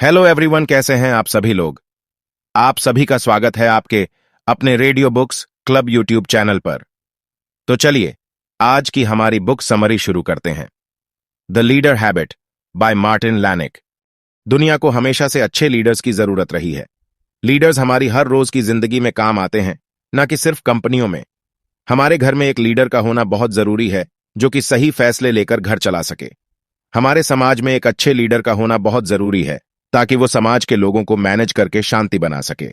Hello everyone, कैसे हैं आप सभी लोग। आप सभी का स्वागत है आपके अपने radio books club YouTube channel पर। तो चलिए आज की हमारी बुक समरी शुरू करते हैं। The leader habit by Martin Lanik. दुनिया को हमेशा से अच्छे लीडर्स की जरूरत रही है। लीडर्स हमारी हर रोज की जिंदगी में काम आते हैं, न कि सिर्फ कंपनियों में। हमारे घर में एक लीडर का होना बहुत जरूरी है जो कि सही फैसले लेकर घर चला सके। हमारे समाज में एक अच्छे लीडर का होना बहुत जरूरी है ताकि वो समाज के लोगों को मैनेज करके शांति बना सके।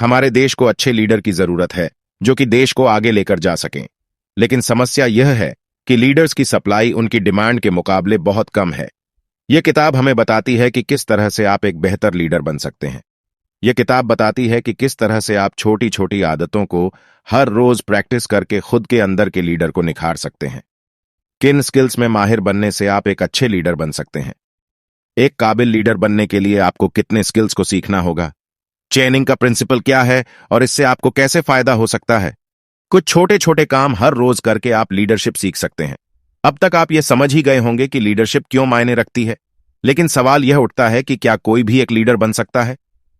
हमारे देश को अच्छे लीडर की जरूरत है जो कि देश को आगे लेकर जा सकें। लेकिन समस्या यह है कि लीडर्स की सप्लाई उनकी डिमांड के मुकाबले बहुत कम है। यह किताब हमें बताती है कि किस तरह से आप एक बेहतर लीडर बन सकते हैं। यह किताब बताती है कि किस तरह से आप छोटी छोटी आदतों को हर रोज प्रैक्टिस करके खुद के अंदर के लीडर को निखार सकते हैं। किन स्किल्स में माहिर बनने से आप एक अच्छे लीडर बन सकते हैं। एक काबिल लीडर बनने के लिए आपको कितने स्किल्स को सीखना होगा। चेनिंग का प्रिंसिपल क्या है और इससे आपको कैसे फायदा हो सकता है। कुछ छोटे छोटे काम हर रोज करके आप लीडरशिप सीख सकते हैं। अब तक आप यह समझ ही गए होंगे कि लीडरशिप क्यों मायने रखती है। लेकिन सवाल यह उठता है कि क्या कोई भी एक लीडर बन सकता है।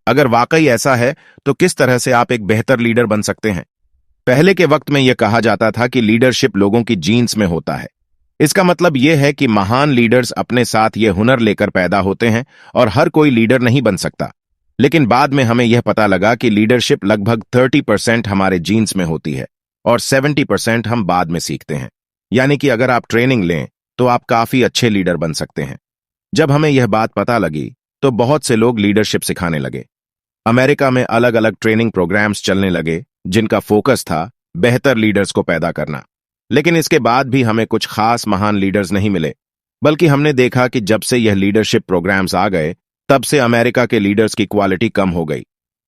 अगर वाकई ऐसा है तो किस तरह से आप एक बेहतर लीडर बन सकते हैं। पहले के वक्त में यह कहा जाता था कि लीडरशिप लोगों की जीन्स में होता है। इसका मतलब यह है कि महान लीडर्स अपने साथ यह हुनर लेकर पैदा होते हैं और हर कोई लीडर नहीं बन सकता। लेकिन बाद में हमें यह पता लगा कि लीडरशिप लगभग 30% हमारे जीन्स में होती है और 70% हम बाद में सीखते हैं। यानी कि अगर आप ट्रेनिंग लें तो आप काफी अच्छे लीडर बन सकते हैं। जब हमें यह बात पता लगी तो बहुत से लोग लीडरशिप सिखाने लगे। अमेरिका में अलग अलग ट्रेनिंग प्रोग्राम्स चलने लगे जिनका फोकस था बेहतर लीडर्स को पैदा करना। लेकिन इसके बाद भी हमें कुछ खास महान लीडर्स नहीं मिले, बल्कि हमने देखा कि जब से यह लीडरशिप प्रोग्राम्स आ गए तब से अमेरिका के लीडर्स की क्वालिटी कम हो गई।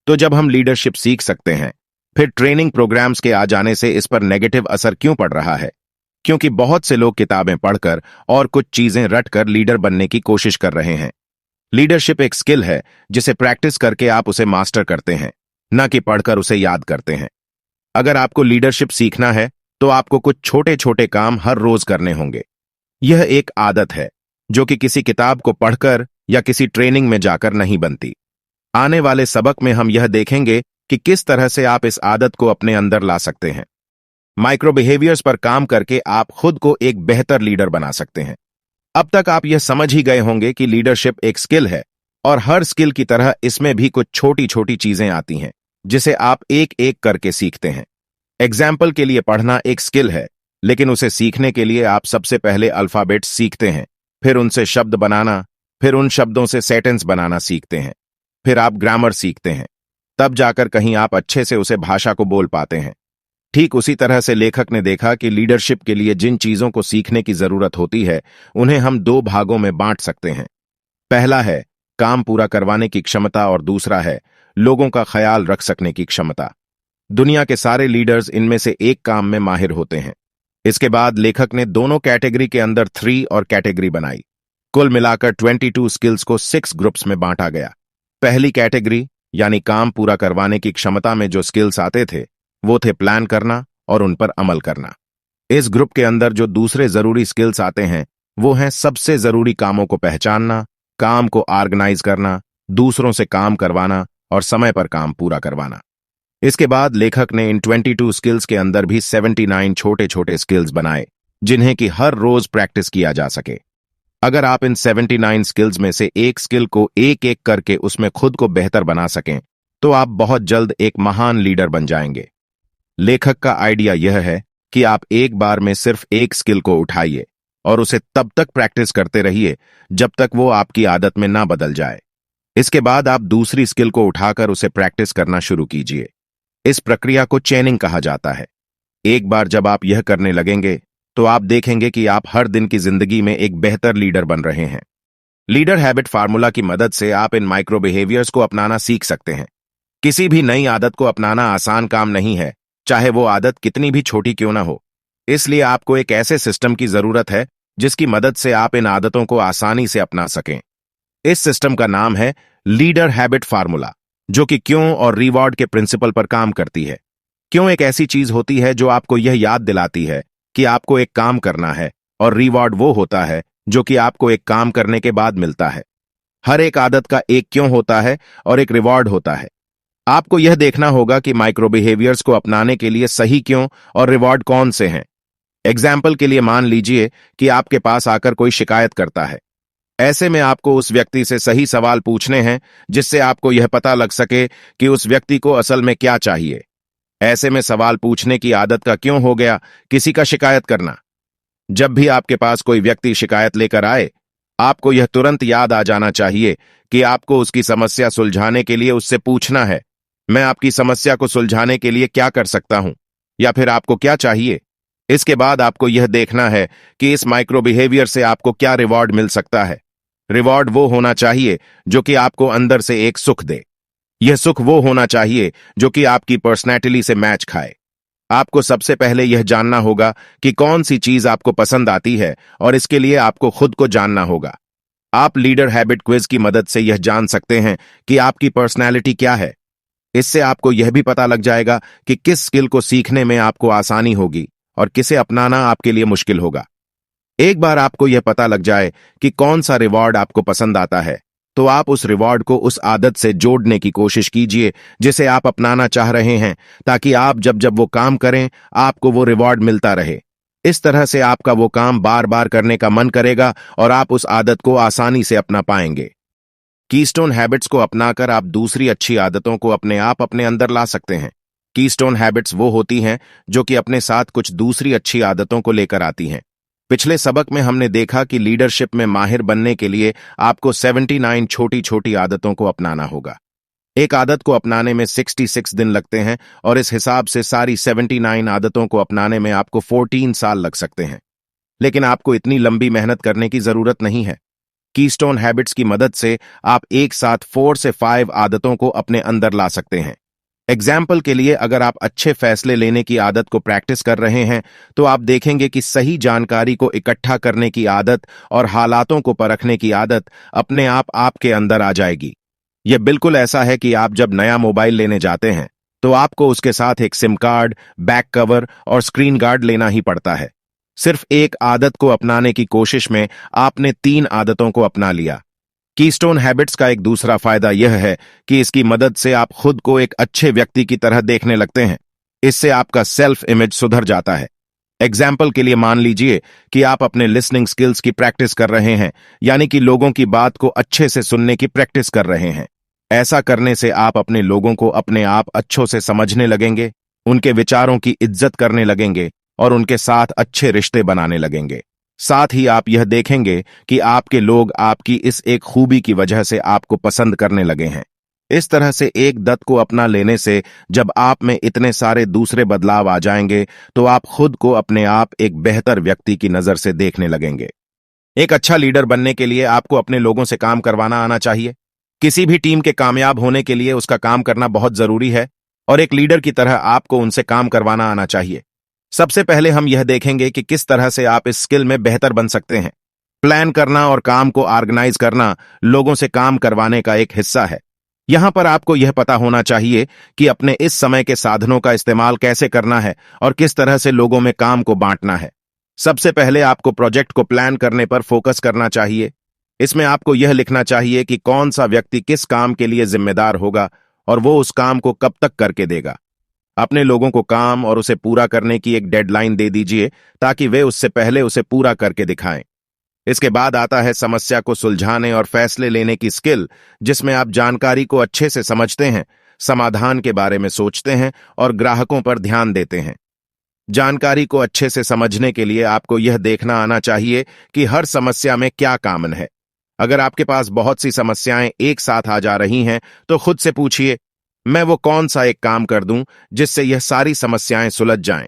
तो जब हम लीडरशिप सीख सकते हैं, फिर ट्रेनिंग प्रोग्राम्स के आ जाने से इस पर नेगेटिव असर क्यों पड़ रहा है। क्योंकि बहुत से लोग किताबें पढ़कर और कुछ चीजें रटकर लीडर बनने की कोशिश कर रहे हैं। लीडरशिप एक स्किल है जिसे प्रैक्टिस करके आप उसे मास्टर करते हैं, न कि पढ़कर उसे याद करते हैं। अगर आपको लीडरशिप सीखना है तो आपको कुछ छोटे छोटे काम हर रोज करने होंगे। यह एक आदत है जो कि किसी किताब को पढ़कर या किसी ट्रेनिंग में जाकर नहीं बनती। आने वाले सबक में हम यह देखेंगे कि किस तरह से आप इस आदत को अपने अंदर ला सकते हैं। माइक्रो बिहेवियर्स पर काम करके आप खुद को एक बेहतर लीडर बना सकते हैं। अब तक आप यह समझ ही गए होंगे कि लीडरशिप एक स्किल है और हर स्किल की तरह इसमें भी कुछ छोटी छोटी चीजें आती हैं जिसे आप एक एक करके सीखते हैं। एग्जाम्पल के लिए पढ़ना एक स्किल है, लेकिन उसे सीखने के लिए आप सबसे पहले अल्फाबेट्स सीखते हैं, फिर उनसे शब्द बनाना, फिर उन शब्दों से सेंटेंस बनाना सीखते हैं, फिर आप ग्रामर सीखते हैं, तब जाकर कहीं आप अच्छे से उसे भाषा को बोल पाते हैं। ठीक उसी तरह से लेखक ने देखा कि लीडरशिप के लिए जिन चीजों को सीखने की जरूरत होती है उन्हें हम दो भागों में बांट सकते हैं। पहला है काम पूरा करवाने की क्षमता और दूसरा है लोगों का ख्याल रख सकने की क्षमता। दुनिया के सारे लीडर्स इनमें से एक काम में माहिर होते हैं। इसके बाद लेखक ने दोनों कैटेगरी के अंदर 3 और कैटेगरी बनाई। कुल मिलाकर 22 स्किल्स को 6 ग्रुप्स में बांटा गया। पहली कैटेगरी यानी काम पूरा करवाने की क्षमता में जो स्किल्स आते थे वो थे प्लान करना और उन पर अमल करना। इस ग्रुप के अंदर जो दूसरे जरूरी स्किल्स आते हैं वो हैं सबसे जरूरी कामों को पहचानना, काम को ऑर्गेनाइज करना, दूसरों से काम करवाना और समय पर काम पूरा करवाना। इसके बाद लेखक ने इन 22 स्किल्स के अंदर भी 79 छोटे छोटे स्किल्स बनाए जिन्हें कि हर रोज प्रैक्टिस किया जा सके। अगर आप इन 79 स्किल्स में से एक स्किल को एक एक करके उसमें खुद को बेहतर बना सकें तो आप बहुत जल्द एक महान लीडर बन जाएंगे। लेखक का आइडिया यह है कि आप एक बार में सिर्फ एक स्किल को उठाइए और उसे तब तक प्रैक्टिस करते रहिए जब तक वो आपकी आदत में ना बदल जाए। इसके बाद आप दूसरी स्किल को उठाकर उसे प्रैक्टिस करना शुरू कीजिए। इस प्रक्रिया को चेनिंग कहा जाता है। एक बार जब आप यह करने लगेंगे तो आप देखेंगे कि आप हर दिन की जिंदगी में एक बेहतर लीडर बन रहे हैं। लीडर हैबिट फार्मूला की मदद से आप इन माइक्रो बिहेवियर्स को अपनाना सीख सकते हैं। किसी भी नई आदत को अपनाना आसान काम नहीं है, चाहे वो आदत कितनी भी छोटी क्यों ना हो। इसलिए आपको एक ऐसे सिस्टम की जरूरत है जिसकी मदद से आप इन आदतों को आसानी से अपना सकें। इस सिस्टम का नाम है लीडर हैबिट फार्मूला, जो कि क्यों और रिवॉर्ड के प्रिंसिपल पर काम करती है। क्यों एक ऐसी चीज होती है जो आपको यह याद दिलाती है कि आपको एक काम करना है, और रिवॉर्ड वो होता है जो कि आपको एक काम करने के बाद मिलता है। हर एक आदत का एक क्यों होता है और एक रिवॉर्ड होता है। आपको यह देखना होगा कि माइक्रो बिहेवियर्स को अपनाने के लिए सही क्यों और रिवॉर्ड कौन से हैं। एग्जाम्पल के लिए मान लीजिए कि आपके पास आकर कोई शिकायत करता है। ऐसे में आपको उस व्यक्ति से सही सवाल पूछने हैं जिससे आपको यह पता लग सके कि उस व्यक्ति को असल में क्या चाहिए। ऐसे में सवाल पूछने की आदत का क्यों हो गया किसी का शिकायत करना। जब भी आपके पास कोई व्यक्ति शिकायत लेकर आए, आपको यह तुरंत याद आ जाना चाहिए कि आपको उसकी समस्या सुलझाने के लिए उससे पूछना है, मैं आपकी समस्या को सुलझाने के लिए क्या कर सकता हूं, या फिर आपको क्या चाहिए। इसके बाद आपको यह देखना है कि इस माइक्रो बिहेवियर से आपको क्या रिवॉर्ड मिल सकता है। रिवॉर्ड वो होना चाहिए जो कि आपको अंदर से एक सुख दे। यह सुख वो होना चाहिए जो कि आपकी पर्सनैलिटी से मैच खाए। आपको सबसे पहले यह जानना होगा कि कौन सी चीज आपको पसंद आती है और इसके लिए आपको खुद को जानना होगा। आप लीडर हैबिट क्विज की मदद से यह जान सकते हैं कि आपकी पर्सनैलिटी क्या है। इससे आपको यह भी पता लग जाएगा कि किस स्किल को सीखने में आपको आसानी होगी और किसे अपनाना आपके लिए मुश्किल होगा। एक बार आपको यह पता लग जाए कि कौन सा रिवॉर्ड आपको पसंद आता है, तो आप उस रिवॉर्ड को उस आदत से जोड़ने की कोशिश कीजिए जिसे आप अपनाना चाह रहे हैं, ताकि आप जब जब वो काम करें आपको वो रिवॉर्ड मिलता रहे। इस तरह से आपका वो काम बार बार करने का मन करेगा और आप उस आदत को आसानी से अपना पाएंगे। कीस्टोन हैबिट्स को अपनाकर आप दूसरी अच्छी आदतों को अपने आप अपने अंदर ला सकते हैं। कीस्टोन हैबिट्स वो होती हैं जो कि अपने साथ कुछ दूसरी अच्छी आदतों को लेकर आती हैं। पिछले सबक में हमने देखा कि लीडरशिप में माहिर बनने के लिए आपको 79 छोटी छोटी आदतों को अपनाना होगा। एक आदत को अपनाने में 66 दिन लगते हैं और इस हिसाब से सारी 79 आदतों को अपनाने में आपको 14 साल लग सकते हैं। लेकिन आपको इतनी लंबी मेहनत करने की जरूरत नहीं है। कीस्टोन हैबिट्स की मदद से आप एक साथ 4 से 5 आदतों को अपने अंदर ला सकते हैं। एग्जाम्पल के लिए, अगर आप अच्छे फैसले लेने की आदत को प्रैक्टिस कर रहे हैं, तो आप देखेंगे कि सही जानकारी को इकट्ठा करने की आदत और हालातों को परखने की आदत अपने आप आपके अंदर आ जाएगी। यह बिल्कुल ऐसा है कि आप जब नया मोबाइल लेने जाते हैं तो आपको उसके साथ एक सिम कार्ड, बैक कवर और स्क्रीन गार्ड लेना ही पड़ता है। सिर्फ एक आदत को अपनाने की कोशिश में आपने 3 आदतों को अपना लिया। कीस्टोन हैबिट्स का एक दूसरा फायदा यह है कि इसकी मदद से आप खुद को एक अच्छे व्यक्ति की तरह देखने लगते हैं। इससे आपका सेल्फ इमेज सुधर जाता है। एग्जाम्पल के लिए मान लीजिए कि आप अपने लिसनिंग स्किल्स की प्रैक्टिस कर रहे हैं, यानी कि लोगों की बात को अच्छे से सुनने की प्रैक्टिस कर रहे हैं। ऐसा करने से आप अपने लोगों को अपने आप अच्छों से समझने लगेंगे, उनके विचारों की इज्जत करने लगेंगे और उनके साथ अच्छे रिश्ते बनाने लगेंगे। साथ ही आप यह देखेंगे कि आपके लोग आपकी इस एक खूबी की वजह से आपको पसंद करने लगे हैं। इस तरह से एक दत्त को अपना लेने से जब आप में इतने सारे दूसरे बदलाव आ जाएंगे, तो आप खुद को अपने आप एक बेहतर व्यक्ति की नजर से देखने लगेंगे। एक अच्छा लीडर बनने के लिए आपको अपने लोगों से काम करवाना आना चाहिए। किसी भी टीम के कामयाब होने के लिए उसका काम करना बहुत जरूरी है और एक लीडर की तरह आपको उनसे काम करवाना आना चाहिए। सबसे पहले हम यह देखेंगे कि किस तरह से आप इस स्किल में बेहतर बन सकते हैं। प्लान करना और काम को ऑर्गेनाइज करना लोगों से काम करवाने का एक हिस्सा है। यहां पर आपको यह पता होना चाहिए कि अपने इस समय के साधनों का इस्तेमाल कैसे करना है और किस तरह से लोगों में काम को बांटना है। सबसे पहले आपको प्रोजेक्ट को प्लान करने पर फोकस करना चाहिए। इसमें आपको यह लिखना चाहिए कि कौन सा व्यक्ति किस काम के लिए जिम्मेदार होगा और वो उस काम को कब तक करके देगा। अपने लोगों को काम और उसे पूरा करने की एक डेडलाइन दे दीजिए ताकि वे उससे पहले उसे पूरा करके दिखाएं। इसके बाद आता है समस्या को सुलझाने और फैसले लेने की स्किल, जिसमें आप जानकारी को अच्छे से समझते हैं, समाधान के बारे में सोचते हैं और ग्राहकों पर ध्यान देते हैं। जानकारी को अच्छे से समझने के लिए आपको यह देखना आना चाहिए कि हर समस्या में क्या कॉमन है। अगर आपके पास बहुत सी समस्याएं एक साथ आ जा रही हैं, तो खुद से पूछिए, मैं वो कौन सा एक काम कर दूं जिससे यह सारी समस्याएं सुलझ जाएं।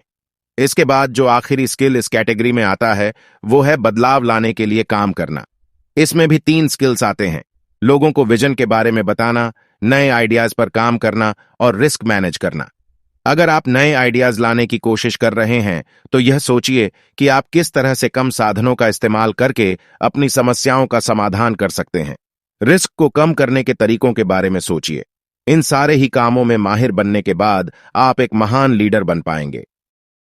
इसके बाद जो आखिरी स्किल इस कैटेगरी में आता है, वो है बदलाव लाने के लिए काम करना। इसमें भी 3 स्किल्स आते हैं: लोगों को विजन के बारे में बताना, नए आइडियाज पर काम करना और रिस्क मैनेज करना। अगर आप नए आइडियाज लाने की कोशिश कर रहे हैं, तो यह सोचिए कि आप किस तरह से कम साधनों का इस्तेमाल करके अपनी समस्याओं का समाधान कर सकते हैं। रिस्क को कम करने के तरीकों के बारे में सोचिए। इन सारे ही कामों में माहिर बनने के बाद आप एक महान लीडर बन पाएंगे।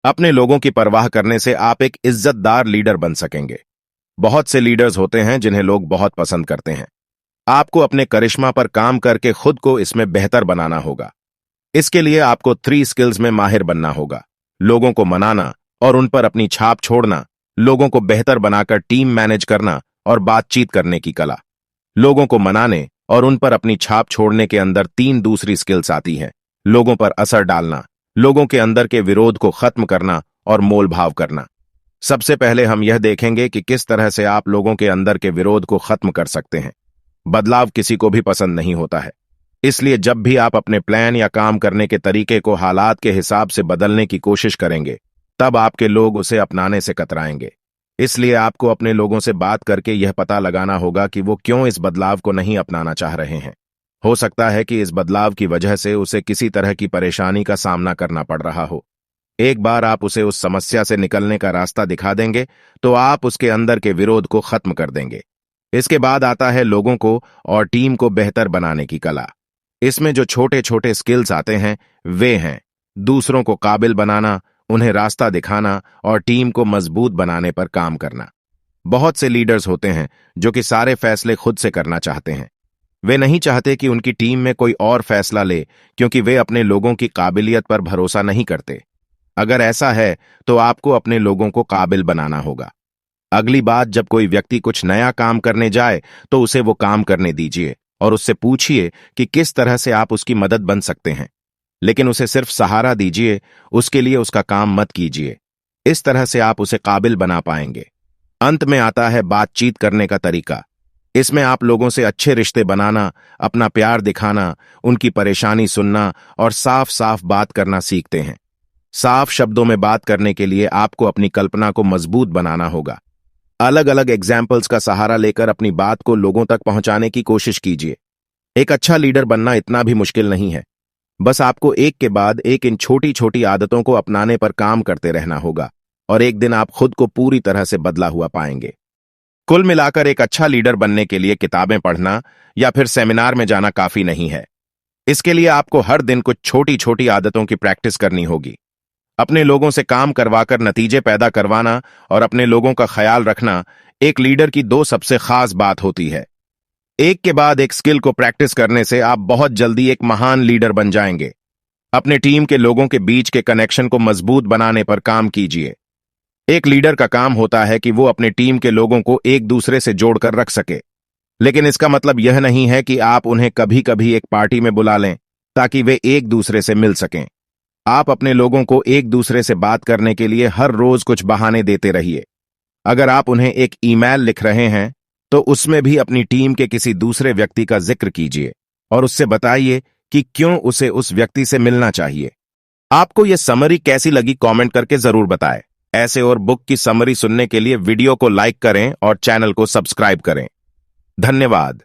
अपने लोगों की परवाह करने से आप एक इज्जतदार लीडर बन सकेंगे। बहुत से लीडर्स होते हैं जिन्हें लोग बहुत पसंद करते हैं, आपको अपने करिश्मा पर काम करके खुद को इसमें बेहतर बनाना होगा। इसके लिए आपको 3 स्किल्स में माहिर बनना होगा। लोगों को मनाना और उन पर अपनी छाप छोड़ना, लोगों को बेहतर बनाकर टीम मैनेज करना और बातचीत करने की कला। लोगों को मनाने और उन पर अपनी छाप छोड़ने के अंदर 3 दूसरी स्किल्स आती हैं। लोगों पर असर डालना, लोगों के अंदर के विरोध को खत्म करना और मोल भाव करना। सबसे पहले हम यह देखेंगे कि किस तरह से आप लोगों के अंदर के विरोध को खत्म कर सकते हैं। बदलाव किसी को भी पसंद नहीं होता है, इसलिए जब भी आप अपने प्लान या काम करने के तरीके को हालात के हिसाब से बदलने की कोशिश करेंगे, तब आपके लोग उसे अपनाने से कतराएंगे। इसलिए आपको अपने लोगों से बात करके यह पता लगाना होगा कि वो क्यों इस बदलाव को नहीं अपनाना चाह रहे हैं। हो सकता है कि इस बदलाव की वजह से उसे किसी तरह की परेशानी का सामना करना पड़ रहा हो। एक बार आप उसे उस समस्या से निकलने का रास्ता दिखा देंगे तो आप उसके अंदर के विरोध को खत्म कर देंगे। इसके बाद आता है लोगों को और टीम को बेहतर बनाने की कला। इसमें जो छोटे छोटे स्किल्स आते हैं वे हैं दूसरों को काबिल बनाना, उन्हें रास्ता दिखाना और टीम को मजबूत बनाने पर काम करना। बहुत से लीडर्स होते हैं जो कि सारे फैसले खुद से करना चाहते हैं। वे नहीं चाहते कि उनकी टीम में कोई और फैसला ले, क्योंकि वे अपने लोगों की काबिलियत पर भरोसा नहीं करते। अगर ऐसा है तो आपको अपने लोगों को काबिल बनाना होगा। अगली बात, जब कोई व्यक्ति कुछ नया काम करने जाए तो उसे वो काम करने दीजिए और उससे पूछिए कि किस तरह से आप उसकी मदद बन सकते हैं, लेकिन उसे सिर्फ सहारा दीजिए, उसके लिए उसका काम मत कीजिए। इस तरह से आप उसे काबिल बना पाएंगे। अंत में आता है बातचीत करने का तरीका। इसमें आप लोगों से अच्छे रिश्ते बनाना, अपना प्यार दिखाना, उनकी परेशानी सुनना और साफ साफ बात करना सीखते हैं। साफ शब्दों में बात करने के लिए आपको अपनी कल्पना को मजबूत बनाना होगा। अलग अलग एग्जाम्पल्स का सहारा लेकर अपनी बात को लोगों तक पहुंचाने की कोशिश कीजिए। एक अच्छा लीडर बनना इतना भी मुश्किल नहीं है, बस आपको एक के बाद एक इन छोटी छोटी आदतों को अपनाने पर काम करते रहना होगा और एक दिन आप खुद को पूरी तरह से बदला हुआ पाएंगे। कुल मिलाकर एक अच्छा लीडर बनने के लिए किताबें पढ़ना या फिर सेमिनार में जाना काफी नहीं है। इसके लिए आपको हर दिन कुछ छोटी छोटी आदतों की प्रैक्टिस करनी होगी। अपने लोगों से काम करवाकर नतीजे पैदा करवाना और अपने लोगों का ख्याल रखना एक लीडर की 2 सबसे खास बात होती है। एक के बाद एक स्किल को प्रैक्टिस करने से आप बहुत जल्दी एक महान लीडर बन जाएंगे। अपने टीम के लोगों के बीच के कनेक्शन को मजबूत बनाने पर काम कीजिए। एक लीडर का काम होता है कि वो अपने टीम के लोगों को एक दूसरे से जोड़कर रख सके, लेकिन इसका मतलब यह नहीं है कि आप उन्हें कभी कभी एक पार्टी में बुला लें ताकि वे एक दूसरे से मिल सकें। आप अपने लोगों को एक दूसरे से बात करने के लिए हर रोज कुछ बहाने देते रहिए। अगर आप उन्हें एक ईमेल लिख रहे हैं तो उसमें भी अपनी टीम के किसी दूसरे व्यक्ति का जिक्र कीजिए और उससे बताइए कि क्यों उसे उस व्यक्ति से मिलना चाहिए। आपको यह समरी कैसी लगी कमेंट करके जरूर बताएं। ऐसे और बुक की समरी सुनने के लिए वीडियो को लाइक करें और चैनल को सब्सक्राइब करें। धन्यवाद।